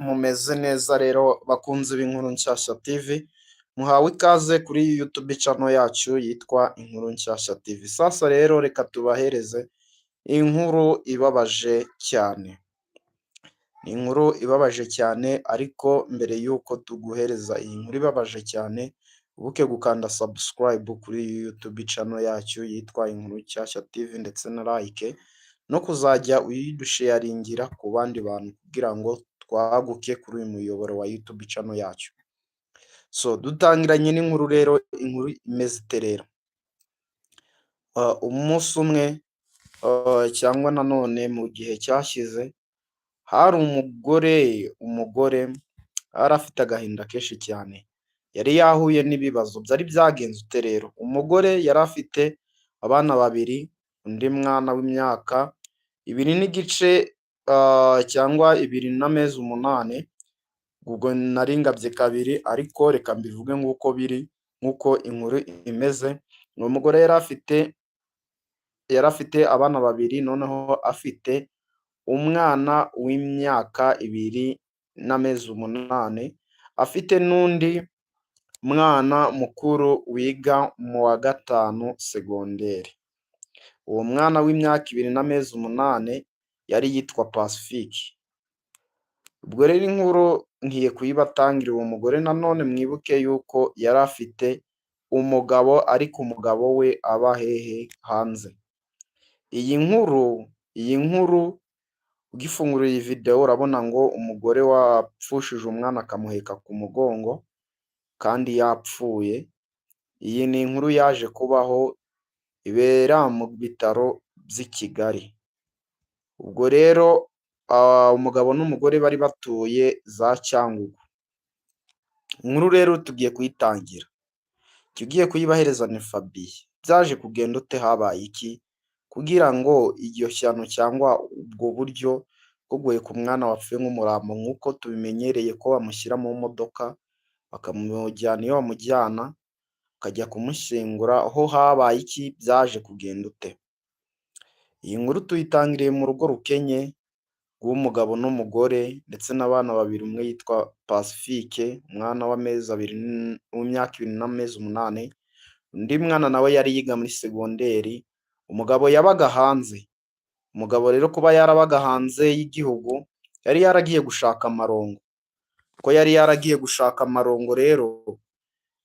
mumeze neza rero bakunzi b'inkuru nshyashya TV, muhawe ikaze kuri YouTube channel yacu yitwa Inkuru Nshyashya TV. Sasa rero reka tubahereze inkuru ibabaje cyane. Ni inkuru ibabaje cyane, ariko mbere yuko tuguhereza iyi nkuru ibabaje cyane, ubuke gukanda subscribe kuri YouTube channel yacu yitwa Inkuru Nshyashya TV ndetse na like no kuzajya uyidusharingira ku bandi bantu kugira ngo twaguke kuri uyu muyoboro wa YouTube channel yacu. So dutangiranye n'inkuru rero, inkuru imeze ite rero? Umunsi umwe cyangwa nanone mu gihe cyashize, hari umugore yari afite agahinda kenshi cyane, yari yahuye n'ibibazo. Byari byagenze ute rero? Umugore yari afite abana babiri, undi mwana w'imyaka 2 n'igice cyangwa 2 n'amezi 8. Ubwo naringabye kabiri, ariko reka mbivuge nk'uko biri, nk'uko inkuru imeze. Uwo mugore yari afite abana babiri, noneho afite umwana w'imyaka 2 n'amezi 8, afite n'undi mwana mukuru wiga mu wa 5 segonderi. Uwo mwana w'imyaka 2 n'amezi 8 yari yitwa Pacifique. Ubwo rero inkuru ngiye kuyibatangira. Uwo mugore nanone mwibuke yuko yari afite umugabo, ariko umugabo we aba hehe? Hanze. Iyi nkuru ugifungura iyi video urabona ngo umugore wapfushije umwana akamuheka ku mugongo kandi yapfuye. Iyi ni inkuru yaje kubaho, ibera mu bitaro by'i Kigali. Ubwo rero umugabo n'umugore bari batuye za Cyangugu. Inkuru rero tugiye kuyitangira, tugiye kuyibahereza ni Fabien. Byaje kugenda ute? Habaye iki kugira ngo iryo shyano cyangwa ubwo buryo bwo guheka umwana wapfuye nk'umurambo, nk'uko tubimenyereye ko bamushyira mu modoka bakamujyana iyo bamujyana bakajya kumushyingura, aho habaye iki? Byaje kugenda ute? Iyi nkuru tuyitangiriye mu rugo rukenye rw'umugabo n'umugore ndetse n'abana babiri. Umwe yitwa Pacifique, umwana w'imyaka 2 n'amezi 8. Undi mwana nawe yari yiga muri segonderi. Umugabo yabaga hanze. Umugabo rero kuba yarabaga hanze y'igihugu, yari yaragiye gushaka amarongo. Ko yari yaragiye gushaka amarongo rero,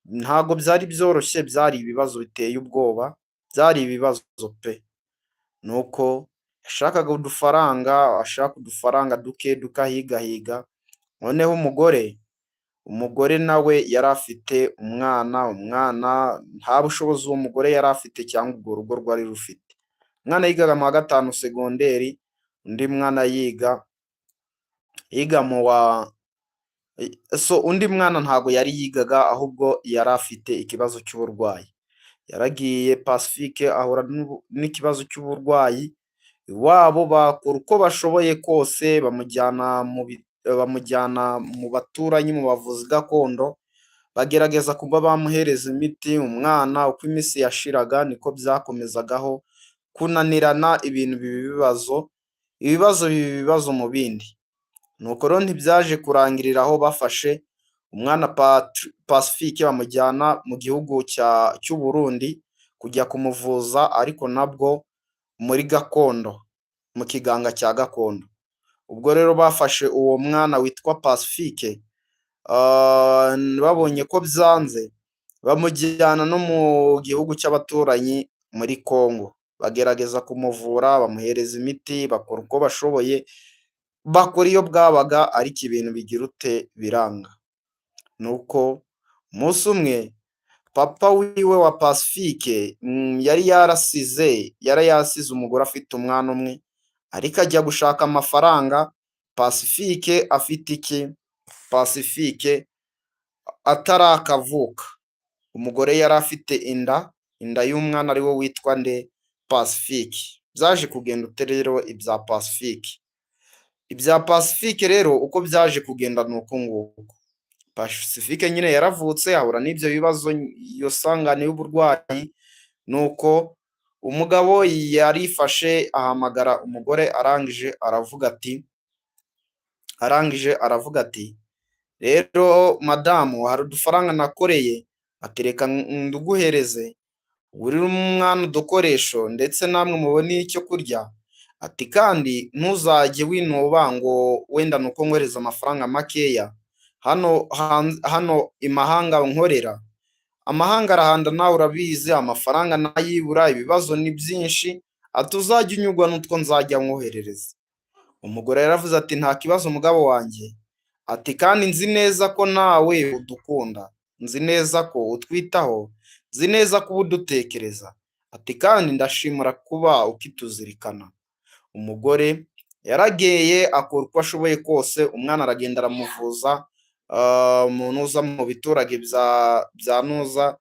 ntago byari byoroshye, byari ibibazo biteye ubwoba, byari ibibazo pe. Nuko yashakaga udufaranga, ashaka udufaranga duke dukahigahiga. Noneho umugore nawe yari afite umwana nta bushobozi uwo mugore yari afite cyangwa urwo rugo rwari rufite. Umwana yigaga mu wa 5 segonderi, undi mwana yiga mu wa undi mwana ntago yari yigaga, ahubwo yari afite ikibazo cy'uburwayi. Yaragiye Pacifique ahura n'ikibazo cy'uburwayi, iwabo bakora uko bashoboye kose, bamujyana mu baturanyi, mu bavuzi gakondo, bagerageza kuba bamuhereza imiti. Umwana uko iminsi yashiraga niko byakomezagaho kunanirana, ibintu ibibazo mu bindi. Nuko rero ntibyaje kurangirira aho bafashe umwana Pacifique bamujyana mu gihugu cy'u Burundi kujya kumuvuza, ariko nabwo muri gakondo, mu kiganga cya gakondo. Ubwo rero bafashe uwo mwana witwa Pacifique, babonye ko byanze, bamujyana no mu gihugu cy'abaturanyi muri Congo. Bagerageza kumuvura, bamuhereza imiti, bakora uko bashoboye, bakora iyo bwabaga, ariko ibintu bigira ute? Biranga. Nuko umunsi umwe papa wiwe wa Pacifique yari yasize umugore afite umwana umwe, ariko ajya gushaka amafaranga. Pacifique afite iki? Pacifique atarakavuka. Umugore yari afite inda y'umwana ari wo witwa nde? Pacifique. Byaje kugenda ute rero ibya Pacifique? Ibya Pacifique rero uko byaje kugenda ni uko nguko. Pacifique nyine yaravutse ahura n'ibyo bibazo, iyo sangane y'uburwayi. Nuko umugabo yarifashe ahamagara umugore, arangije aravuga ati arangije aravuga ati rero madamu hari udufaranga nakoreye, ati reka nduguhereze ugurire umwana udukoresho ndetse namwe mubone icyo kurya, ati kandi ntuzajye winuba ngo wenda nuko nkohereza amafaranga makeya, hano imahanga nkorera, amahanga arahanda nawe urabizi, amafaranga nayibura, ibibazo ni byinshi, ati uzajya unyurwa n'utwo nzajya nkoherereza. Umugore yaravuze ati nta kibazo mugabo wanjye, ati kandi nzi neza ko nawe udukunda, nzi neza ko utwitaho, nzi neza ko uba udutekereza, ati kandi ndashimira kuba ukituzirikana. Umugore yaragiye akora uko ashoboye kose, umwana aragenda aramuvuza mu biturage bya nuza,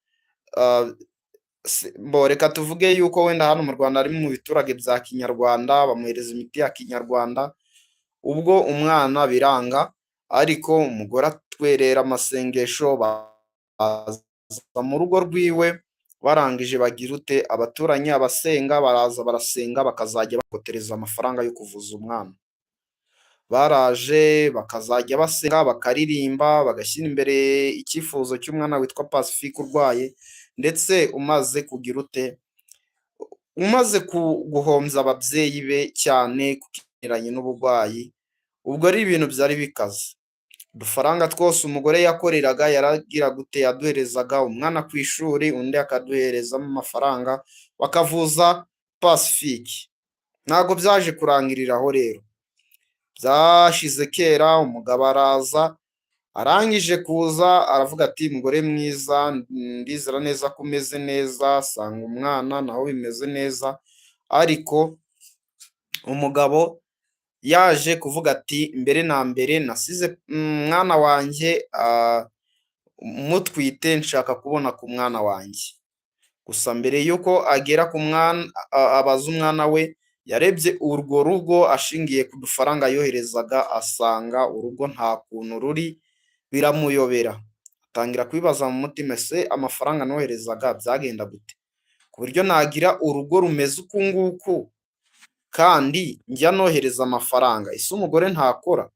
reka tuvuge yuko wenda hano mu Rwanda ari mu biturage bya kinyarwanda, bamuhereza imiti ya kinyarwanda, ubwo umwana biranga, ariko umugore atwerera amasengesho, baza mu rugo rwiwe, barangije bagira ute, abaturanyi abasenga baraza barasenga, bakazajya bakotereza amafaranga yo kuvuza umwana. Baraje bakazajya basenga, bakaririmba, bagashyira imbere icyifuzo cy'umwana witwa Pacifique urwaye, ndetse umaze kugira ute, umaze guhombya ababyeyi be cyane ku kigendanye n'uburwayi, ubwo ari ibintu byari bikaze. Udufaranga twose umugore yakoreraga yaragira gute, yaduherezaga umwana ku ishuri, undi akaduherezamo amafaranga, bakavuza Pacifique. Ntabwo byaje kurangirira aho rero, byashize kera, umugabo araza, arangije kuza aravuga ati mugore mwiza, ndizera neza ko umeze neza, sanga umwana naho bimeze neza, ariko umugabo yaje kuvuga ati mbere na mbere nasize umwana wanjye mutwite, nshaka kubona ku mwana wanjye. Gusa mbere y'uko agera ku mwana abaza umwana we, yarebye urwo rugo ashingiye ku dufaranga yoherezaga, asanga urugo nta kuntu ruri, biramuyobera, atangira kwibaza mu mutima, ese amafaranga noherezaga byagenda gute ku buryo nagira urugo rumeze uku nguku kandi njya nohereza amafaranga, ese umugore ntakora?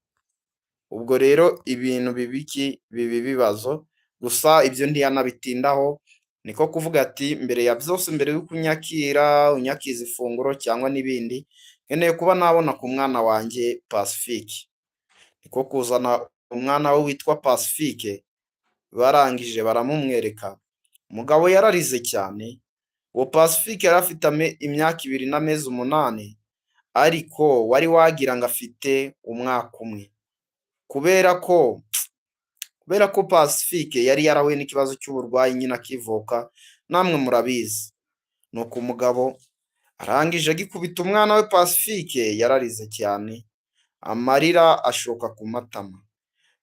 Ubwo rero ibintu bibi bibazo, gusa ibyo ntiyanabitindaho, niko kuvuga ati mbere ya byose, mbere y'uko unyakiza ifunguro cyangwa n'ibindi, nkeneye kuba nabona ku mwana wanjye Pacifique. Niko kuzana umwana we witwa Pacifique, barangije baramumwereka, umugabo yararize cyane. Uwo Pacifique yari afite imyaka 2 n'amezi 8, ariko wari wagira ngo afite umwaka umwe, kubera ko Pacifique yari yarahuye n'ikibazo cy'uburwayi nyine akivuka, namwe murabizi. Nuko umugabo arangije agikubita umwana we Pacifique, yararize cyane, amarira ashoka ku matama.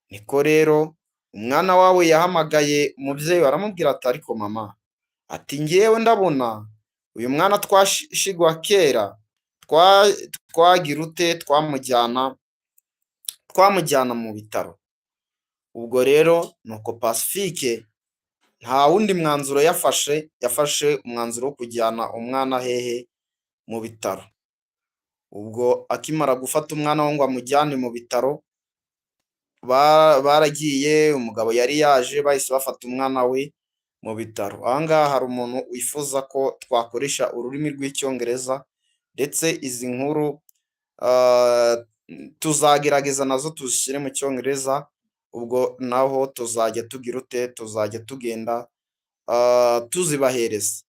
Niko rero umwana wawe yahamagaye umubyeyi, aramubwira ati ariko mama, ati ngewe ndabona uyu mwana twashigwa kera, twagira ute, twamujyana mu bitaro. Ubwo rero nuko Pacifique nta wundi mwanzuro yafashe umwanzuro wo kujyana umwana hehe, mu bitaro. Ubwo akimara gufata umwana we ngo amujyane mu bitaro, baragiye, umugabo yari yaje, bahise bafata umwana we mu bitaro. Aha ngaha hari umuntu wifuza ko twakoresha ururimi rw'Icyongereza, ndetse izi nkuru tuzagerageza nazo tuzishyire mu Cyongereza, ubwo naho tuzajya tugira ute, tuzajya tugenda tuzibahereza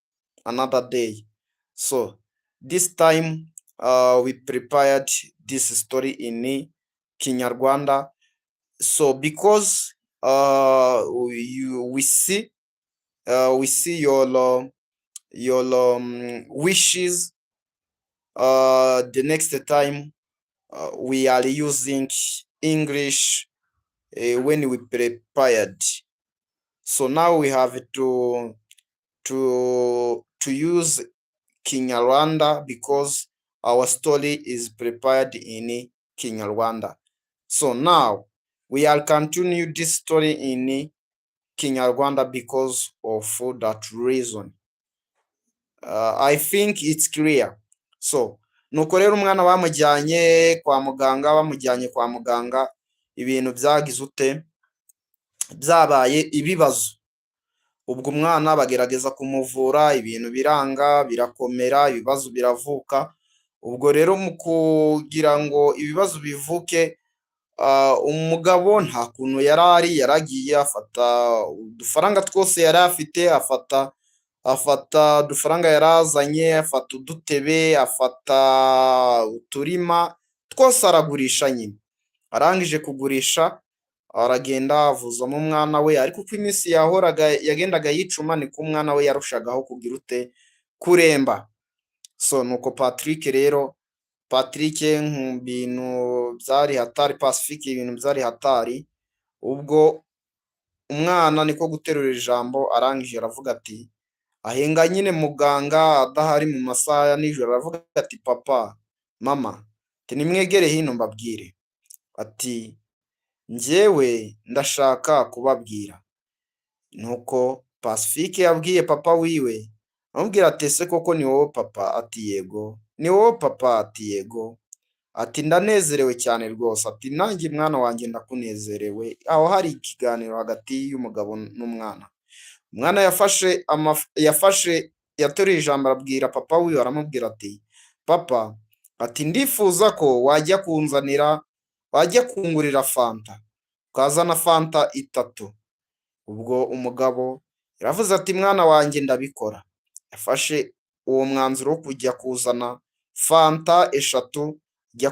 another day. So this time we prepared this story in Kinyarwanda, so because we see your wishes, the next time we are using English when we prepared. So now we have to use Kinyarwanda because our story is prepared in Kinyarwanda. So now we are continue this story in Kinyarwanda because of that reason. I think it's clear. So nuko rero umwana bamujyanye kwa muganga, ibintu byagize ute, byabaye ibibazo. Ubwo umwana bagerageza kumuvura, ibintu biranga, birakomera, ibibazo biravuka. Ubwo rero mu kugira ngo ibibazo bivuke, umugabo nta kuntu yaragiye afata udufaranga twose yari afite, afata udufaranga yarazanye, afata udutebe, afata uturima twose aragurisha nyine. Arangije kugurisha aragenda avuzamo umwana we, ariko uko iminsi yagendaga yicuma niko umwana we yarushagaho kugira ute, kuremba. So nuko Patrick mu bintu byari hatari, Pacifique ibintu byari hatari. Ubwo umwana niko guterura ijambo, arangije aravuga ati, ahenga nyine muganga adahari mu masaha ya nijoro, aravuga ati, papa, mama, nimwegere hino mbabwire. Ati, njyewe ndashaka kubabwira. Nuko Pacifique yabwiye papa wiwe, amubwira ati, ese koko ni wowe papa? Ati, yego. Ni wowe papa? Ati, yego. Ati, ndanezerewe cyane rwose. Ati, nanjye mwana wanjye ndakunezerewe. Aho hari ikiganiro hagati y'umugabo n'umwana. Umwana yateruye ijambo arabwira papa wiwe, aramubwira ati, papa, ati, ndifuza ko wajya kungurira fanta, ukazana fanta 3. Ubwo umugabo yaravuze ati, mwana wanjye ndabikora. Yafashe uwo mwanzuro wo kujya kuzana fanta 3, ajya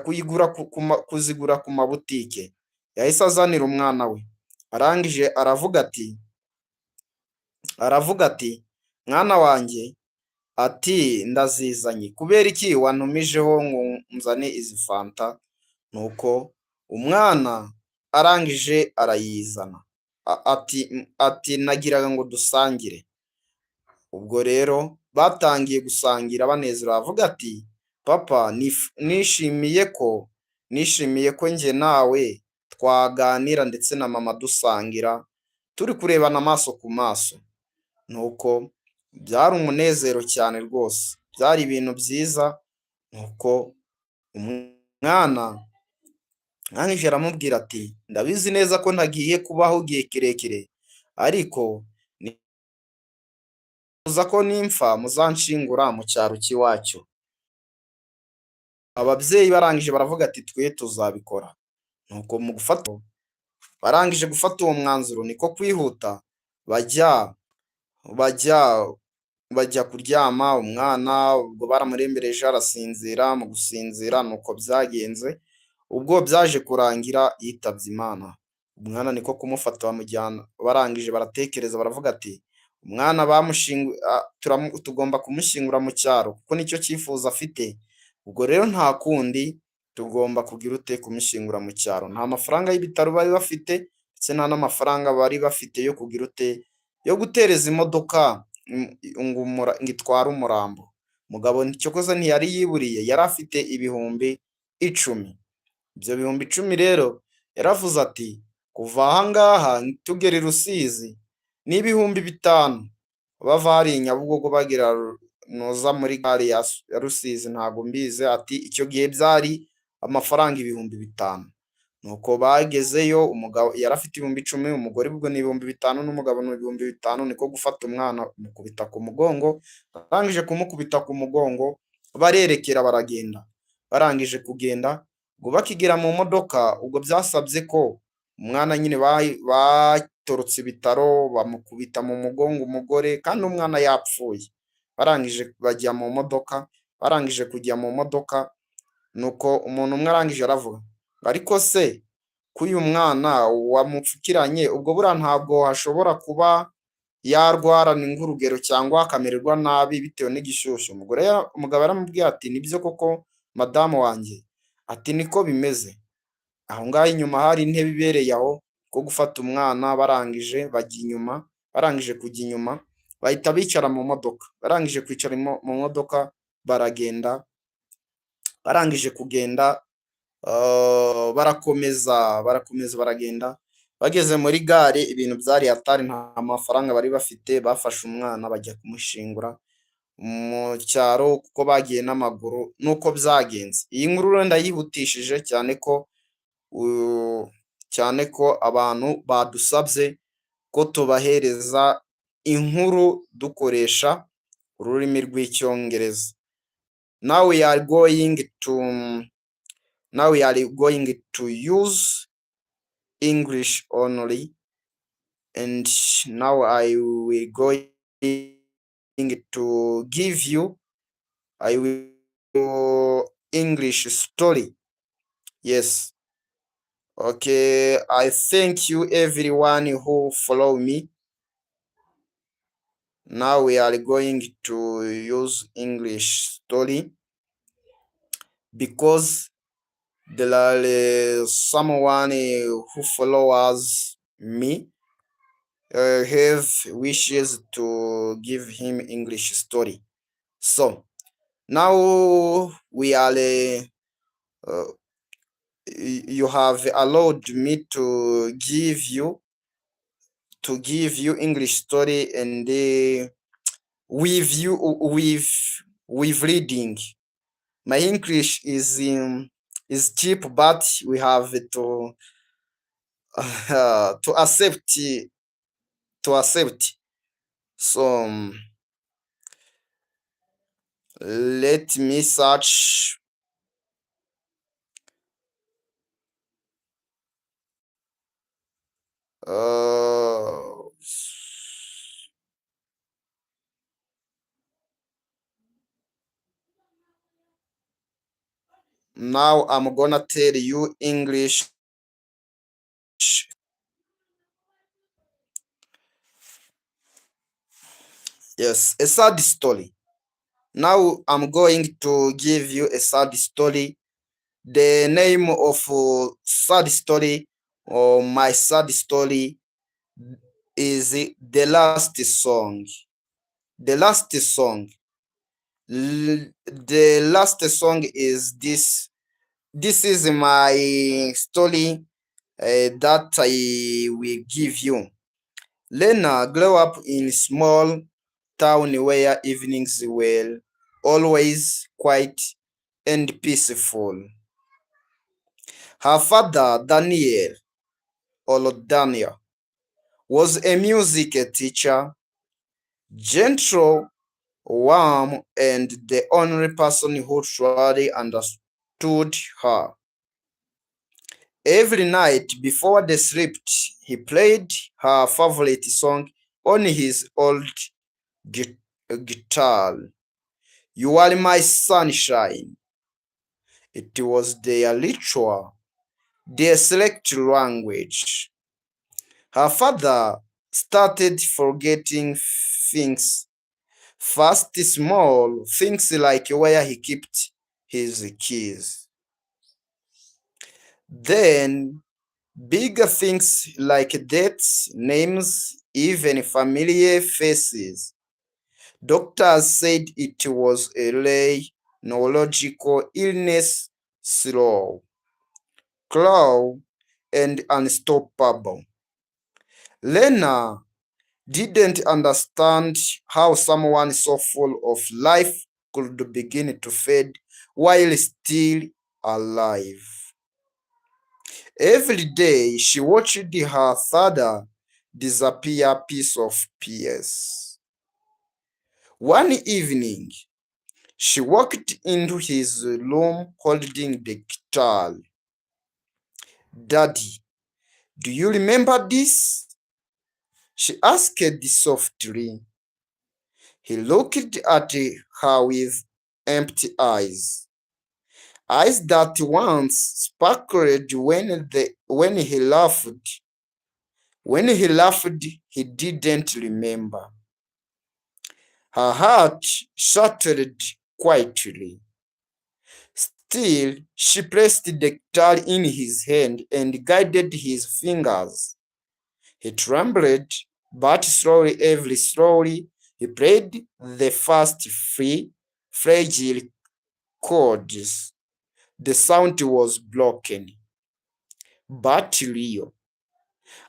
kuzigura ku mabutike. Yahise azanira umwana we, arangije aravuga ati, mwana wanjye, ati, ndazizanye. Kubera iki wantumijeho ngo nzane izi fanta? Nuko umwana arangije arayizana. Ati, nagiraga ngo dusangire. Ubwo rero batangiye gusangira banezerewe, avuga ati, papa, nishimiye ko njye nawe twaganira ndetse na mama dusangira, turi kurebana amaso ku maso. Nuko byari umunezero cyane rwose, byari ibintu byiza. Nuko umwana arangije aramubwira ati, ndabizi neza ko ntagiye kubaho igihe kirekire, ariko nifuza ko nimpfa muzanshingura mu cyaro cy'iwacu. Ababyeyi barangije baravuga ati, twe tuzabikora. Nuko barangije gufata uwo mwanzuro, niko kwihuta bajya kuryama. Umwana ubwo baramurembereje arasinzira, mu gusinzira nuko byagenze. Ubwo byaje kurangira yitabye Imana. Umwana niko kumufata bamujyana, barangije baratekereza baravuga ati, umwana tugomba kumushyingura mu cyaro kuko nicyo cyifuzo afite. Ubwo rero nta kundi, tugomba kugira ute, kumushyingura mu cyaro. Nta mafaranga y'ibitaro bari bafite, ndetse nta n'amafaranga bari bafite yo kugira ute, yo gutereza imodoka ngo itware umurambo. Umugabo cyokoze ntiyari yiburiye, yari afite ibihumbi 10. Ibyo bihumbi 10 rero yaravuze ati, kuva aha ngaha tugera i Rusizi ni ibihumbi 5. Bava hari i Nyabugogo bagira noza muri gare ya Rusizi, ntabwo mbizi. Ati, icyo gihe byari amafaranga ibihumbi 5. Nuko bagezeyo, umugabo yari afite ibihumbi 10, umugore ubwo ni ibihumbi 5 n'umugabo ni ibihumbi 5. Niko gufata umwana kumukubita ku mugongo, barangije kumukubita ku mugongo barerekera baragenda. Barangije kugenda, ubwo bakigera mu modoka, ubwo byasabye ko umwana nyine batorotse ibitaro, bamukubita mu mugongo umugore, kandi umwana yapfuye. Barangije bajya mu modoka, barangije kujya mu modoka, nuko umuntu umwe arangije aravuga, ariko se ko uyu mwana wamupfukiranye, ubwo buriya ntabwo hashobora kuba yarwarana nk'urugero cyangwa akamererwa nabi bitewe n'igishyushyu? Umugabo yaramubwiye ati, nibyo koko madamu wanjye. Ati, niko bimeze. Aho ngaho inyuma hari intebe ibereye aho ko gufata umwana, barangije bajya inyuma. Barangije kujya inyuma bahita bicara mu modoka. Barangije kwicara mu modoka baragenda. Barangije kugenda barakomeza baragenda. Bageze muri gare, ibintu byari hatari, nta mafaranga bari bafite. Bafashe umwana bajya kumushingura mu cyaro kuko bagiye n'amaguru. Nuko byagenze. Iyi nkuru ndayihutishije cyane ko cyane ko abantu badusabye ko tubahereza inkuru dukoresha ururimi rw'icyongereza. Now we are going to use English only, and now I will going to give you English story. Yes. Okay, I thank you everyone who follow me. Now we are going to use English story because there are someone who follows me have wishes to give him English story. So now we are you have allowed me to give you English story, and with reading. My English is cheap, but we have to to accept. So let me search. Now I'm gonna tell you English. Yes, a sad story. Now I'm going to give you a sad story. The name of sad story, or my sad story, is The Last Song. The Last Song. The last song is this. This is my story that I will give you. Lena grew up in a small town where evenings were always quiet and peaceful. Her father, Daniel, was a music teacher, gentle, warm, and the only person who truly understood her. Every night before they slept, he played her favorite song on his old guitar. You are my sunshine. It was their ritual, their select language. Her father started forgetting things. First, small things like where he kept his keys. Then, bigger things like dates, names, even familiar faces. Doctors said it was a rare neurological illness, slow, slow, and unstoppable. Lena didn't understand how someone so full of life could begin to fade while still alive. Every day she watched her father disappear piece of peace. One evening, she walked into his room holding the guitar. "Daddy, do you remember this?" she asked softly. He looked at her with empty eyes, eyes that once sparkled when he laughed. When he laughed, he didn't remember. Her heart shattered quietly. Still, she pressed the guitar in his hand and guided his fingers. He trembled, but slowly, ever slowly, he played the first three fragile chords. The sound was broken, but real.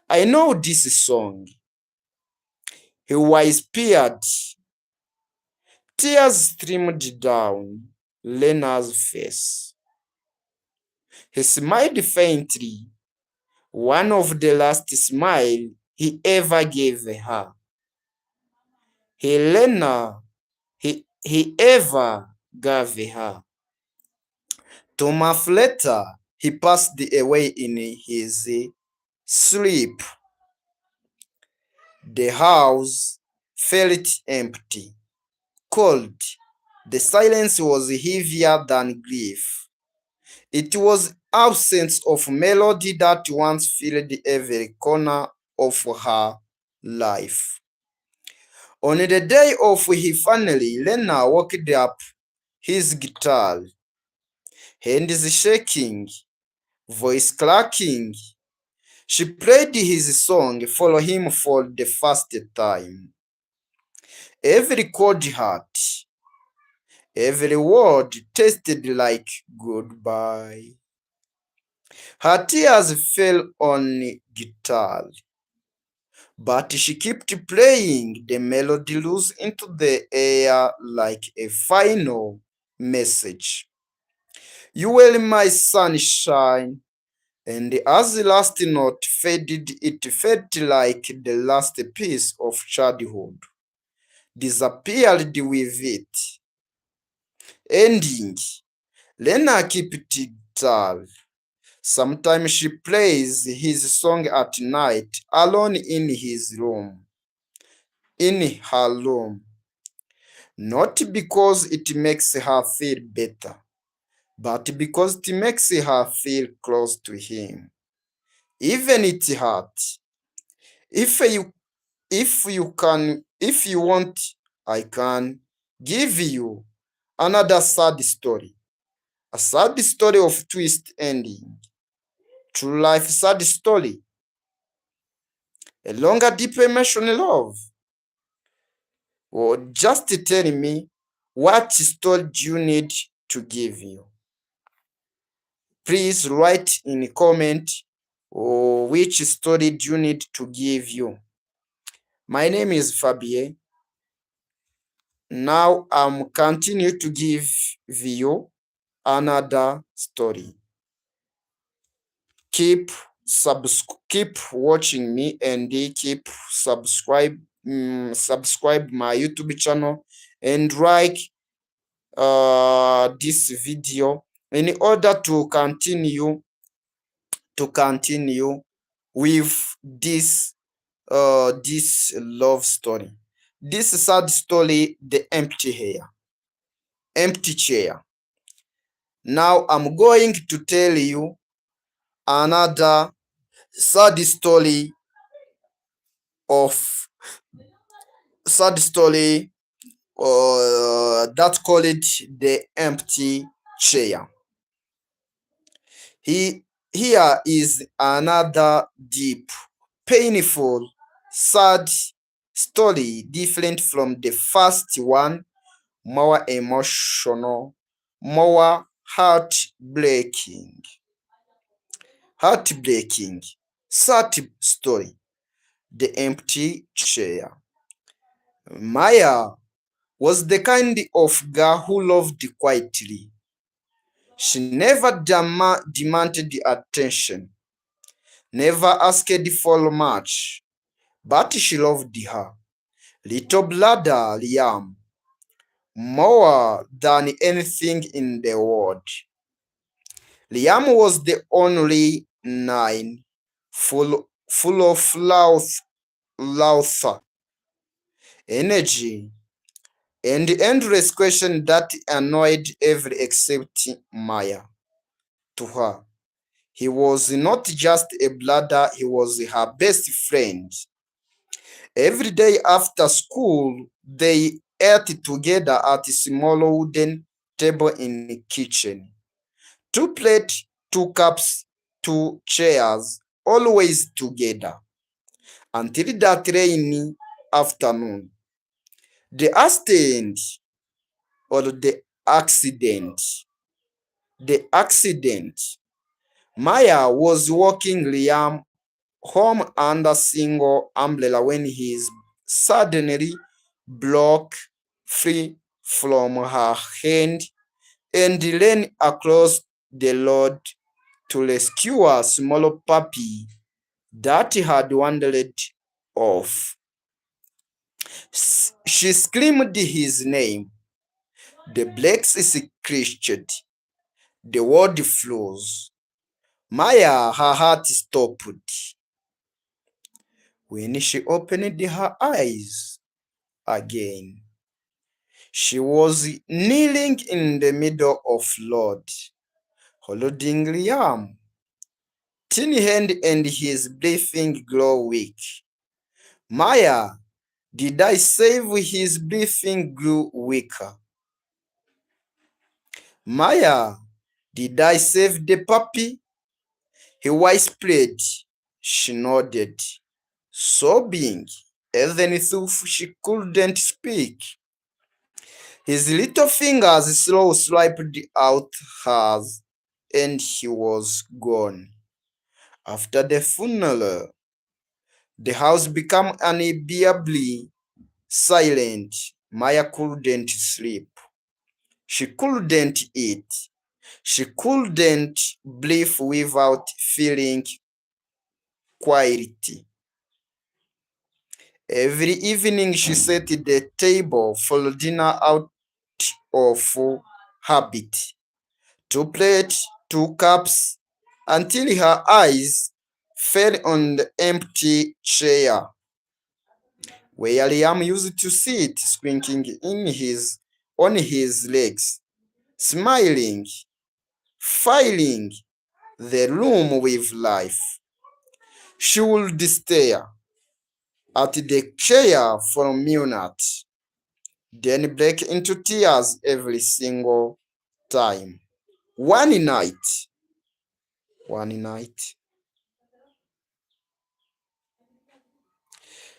"I know this song." He whispered. Tears streamed down Lena's face. He smiled faintly. one of the last smile he ever gave her. He ever gave her. 2 months later, he passed away in his sleep. The house felt empty, cold. The silence was heavier than grief. It was absence of melody that once filled every corner of her life. On the day of his funeral, Lena walked up his guitar, hands shaking, voice cracking. She played his song for him for the first time. Every chord hurt, every word tasted like goodbye. Her tears fell on guitar, but she kept playing the melody loose into the air like a final message. You were my sunshine, and as the last note faded, it felt like the last piece of childhood disappeared with it. Ending. Lena kept guitar. Sometimes she plays his song at night alone in her room. Not because it makes her feel better, but because it makes her feel close to him. Even it hurts. If you want, I can give you another sad story. A sad story of twist ending. True life sad story. A longer, deeper emotional love. Or just tell me what story you need to give you. Please write in the comment or which story do you need to give you. My name is Fabien. Now I'm continue to give you another story. Keep watching me and keep subscribe my YouTube channel and like this video in order to continue with this love story, this sad story, the empty chair. Now I'm going to tell you another sad story that called the empty chair. Here is another deep, painful, sad story, different from the first one, more emotional, more heartbreaking. Sad story, the empty chair. Maya was the kind of girl who loved quietly. She never demanded attention, never asked for much, but she loved her little brother Liam more than anything in the world. Liam was the only nine, full of laughter, energy, and endless question that annoyed every except Maya. To her, he was not just a brother, he was her best friend. Every day after school, they ate together at a small wooden table in the kitchen. 2 plates, 2 cups, 2 chairs, always together. Until that rainy afternoon. The accident or the accident. The accident. Maya was walking Liam home under single umbrella when he suddenly broke free from her hand and ran across the road to rescue a small puppy that had wandered off. She screamed his name. The blacks screeched. The world froze. Maya, her heart stopped. When she opened her eyes again, she was kneeling in the middle of road, holding Liam. Thin hand and his breathing grew weak. Maya, did I save his breathing grew weaker? Maya, did I save the puppy? He whispered. She nodded, sobbing, even though she couldn't speak. His little fingers slowly swiped out hers, and he was gone. After the funeral, the house became unbearably silent. Maya couldn't sleep. She couldn't eat. She couldn't breathe without feeling quiet. Every evening she set the table for dinner out of habit. 2 plates, 2 cups, until her eyes fell on the empty chair where Liam used to sit, squinting on his legs, smiling, filling the room with life. She would stare at the chair for a minute, then break into tears every single time. One night,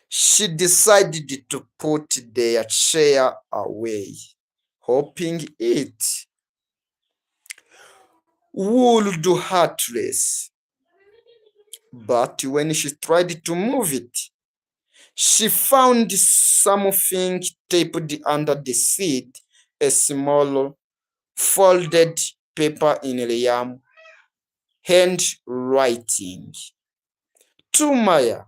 she decided to put their chair away, hoping it would do heartless. But when she tried to move it, she found something taped under the seat, a small folded paper in Liam's handwriting. To Maya,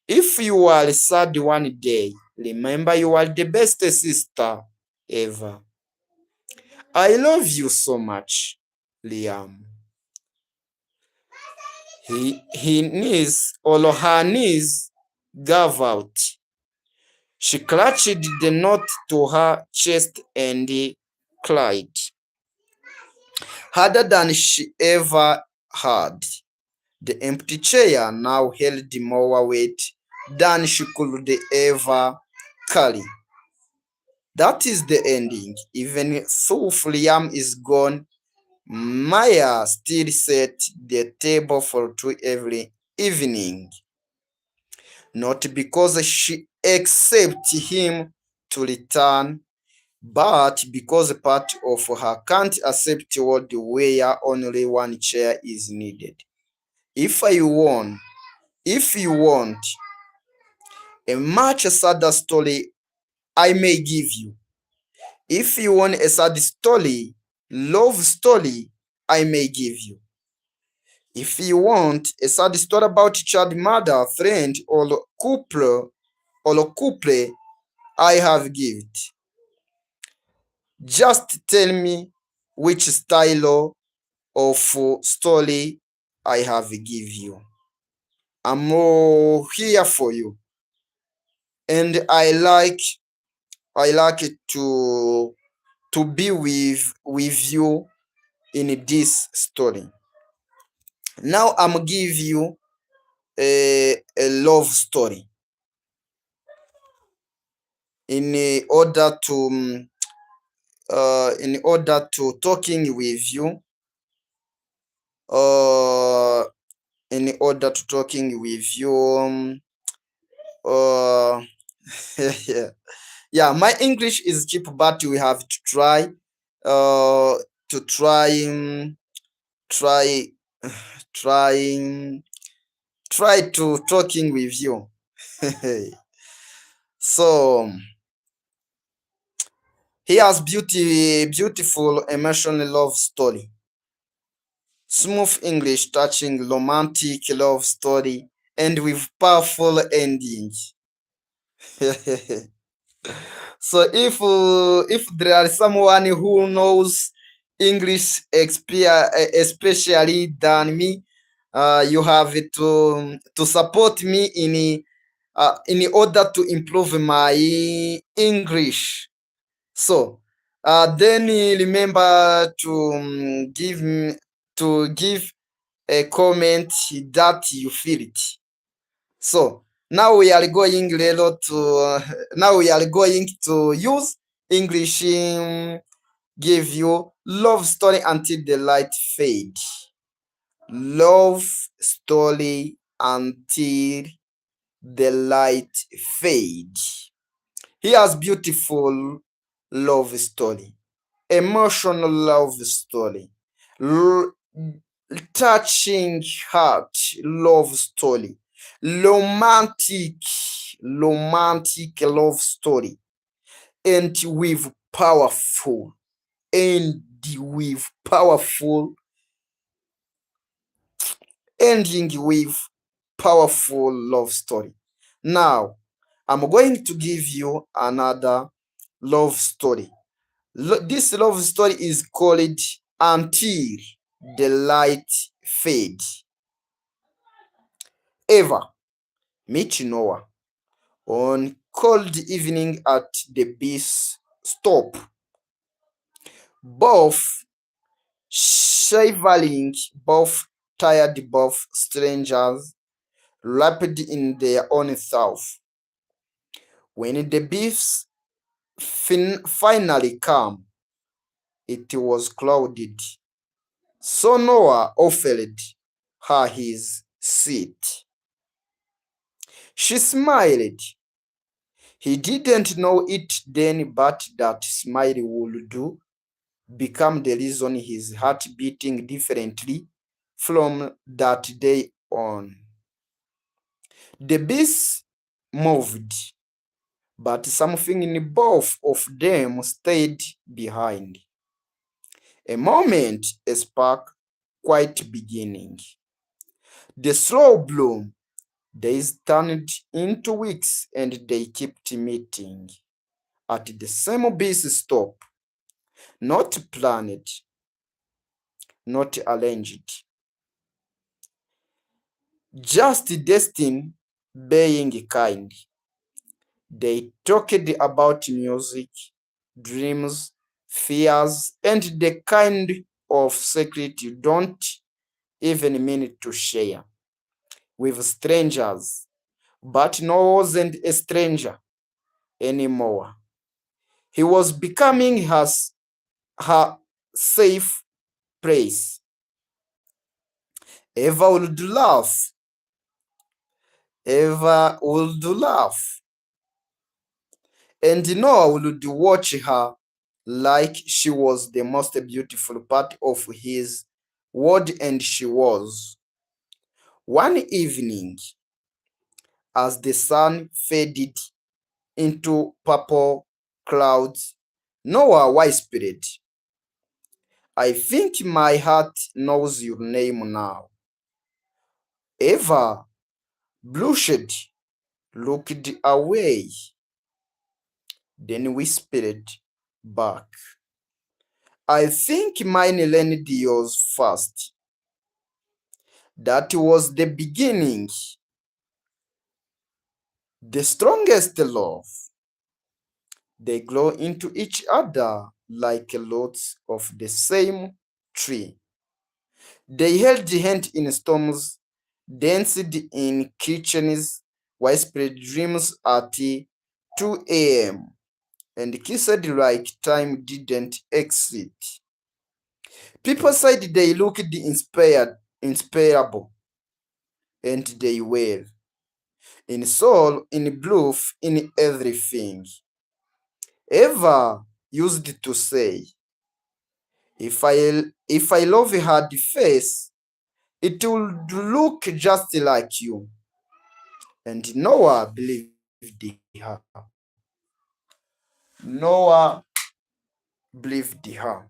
if you are sad one day, remember you are the best sister ever. I love you so much, Liam. Her knees gave out. She clutched the note to her chest and cried harder than she ever had. The empty chair now held more weight than she could ever carry. That is the ending. Even though Liam is gone, Maya still set the table for 2 every evening. Not because she expects him to return, but because part of her can't accept world where only one chair is needed. If you want a much sadder story, I may give you. If you want a sad story, love story, I may give you. If you want a sad story about child murder, friend, or couple, I have given. Just tell me which style of story I have give you. I'm here for you, and I like it to be with you in this story. Now I'm give you a love story in order to talking with you. In order to talking with you. Yeah, my English is cheap, but we have to try to try to talking with you. So here's beautiful emotional love story. Smooth English, touching romantic love story and with powerful ending. So if there are someone who knows English especially than me, you have to support me in order to improve my English. So then remember to give a comment that you feel it. So now we are going to use English. Give you love story until the light fade. Love story until the light fade. Here's beautiful love story, emotional love story, L- touching heart love story, romantic love story, and with powerful and with powerful ending with powerful love story. Now, I'm going to give you another love story. This love story is called Until the Light Fade. Eva meet Noah on cold evening at the bus stop. Both shivering, both tired, both strangers, wrapped in their own thoughts. When the bus finally came, it was clouded. So Noah offered her his seat. She smiled. He didn't know it then, but that smile would become the reason his heart beating differently from that day on. The beast moved, but something in both of them stayed behind. A moment, a spark, quite beginning. The slow bloom, days turned into weeks, and they kept meeting at the same bus stop, not planned, not arranged, just destined, being kind. They talked about music, dreams, fears, and the kind of secret you don't even mean to share with strangers. But Noah wasn't a stranger anymore. He was becoming her safe place. Eva would laugh. Eva would laugh. And Noah would watch her like she was the most beautiful part of his world, and she was. One evening, as the sun faded into purple clouds, Noah whispered, "I think my heart knows your name now." Eva blushed, looked away, then whispered back, "I think mine learned yours first." That was the beginning. The strongest love. They grow into each other like roots of the same tree. They held hand in storms, danced in kitchens, whispered dreams at 2 a.m., and kissed like time didn't exist. People said they looked inspirable, and they were. In soul, in bluff, in everything. Eva used to say, if I love her face, it would look just like you. And Noah believed her. Noah believed her.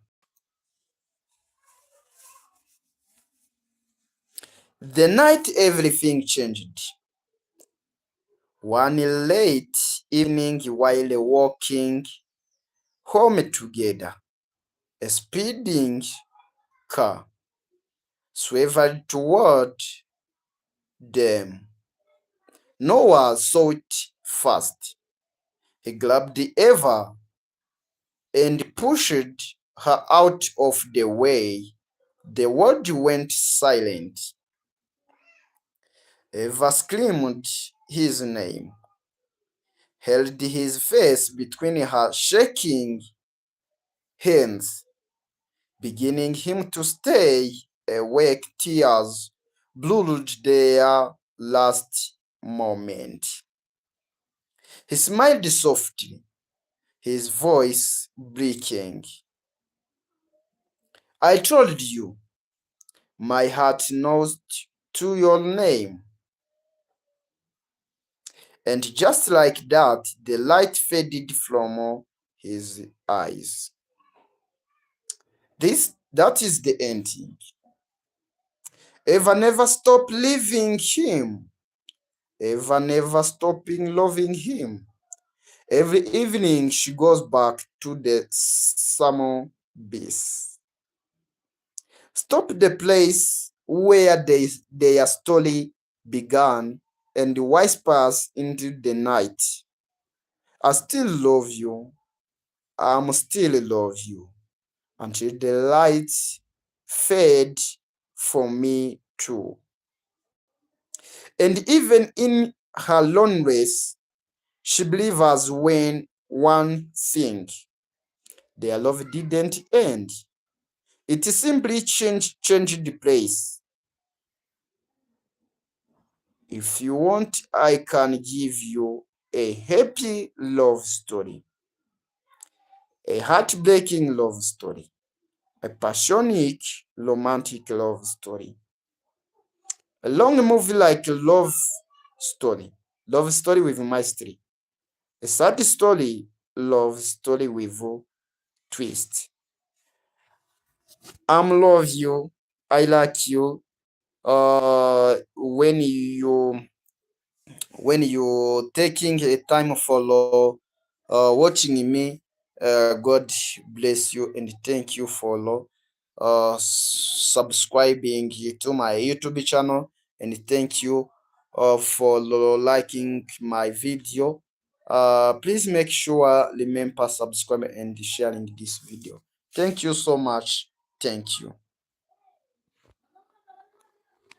The night everything changed. One late evening while walking home together, a speeding car swerved toward them. Noah saw it fast. He grabbed Eva and pushed her out of the way. The world went silent. Eva screamed his name, held his face between her shaking hands, beginning him to stay awake. Tears blurred their last moment. He smiled softly, his voice breaking. I told you, my heart knows to your name. And just like that, the light faded from his eyes. That is the ending. Eva never stopped loving him. Eva never stopping loving him. Every evening she goes back to the summer beach. Stop the place where their story began and whispers into the night. I still love you. I'm still love you. Until the lights fade for me too. And even in her loneliness, she believes when one thing, their love didn't end. It simply changed the place. If you want, I can give you a happy love story, a heartbreaking love story, a passionate romantic love story, a long movie like love story with mystery, a sad story, love story with twist. Love you. I like you. When you taking a time for watching me, God bless you and thank you for subscribing to my YouTube channel, and thank you for liking my video. Please make sure remember subscribe and sharing this video. Thank you so much. Thank you.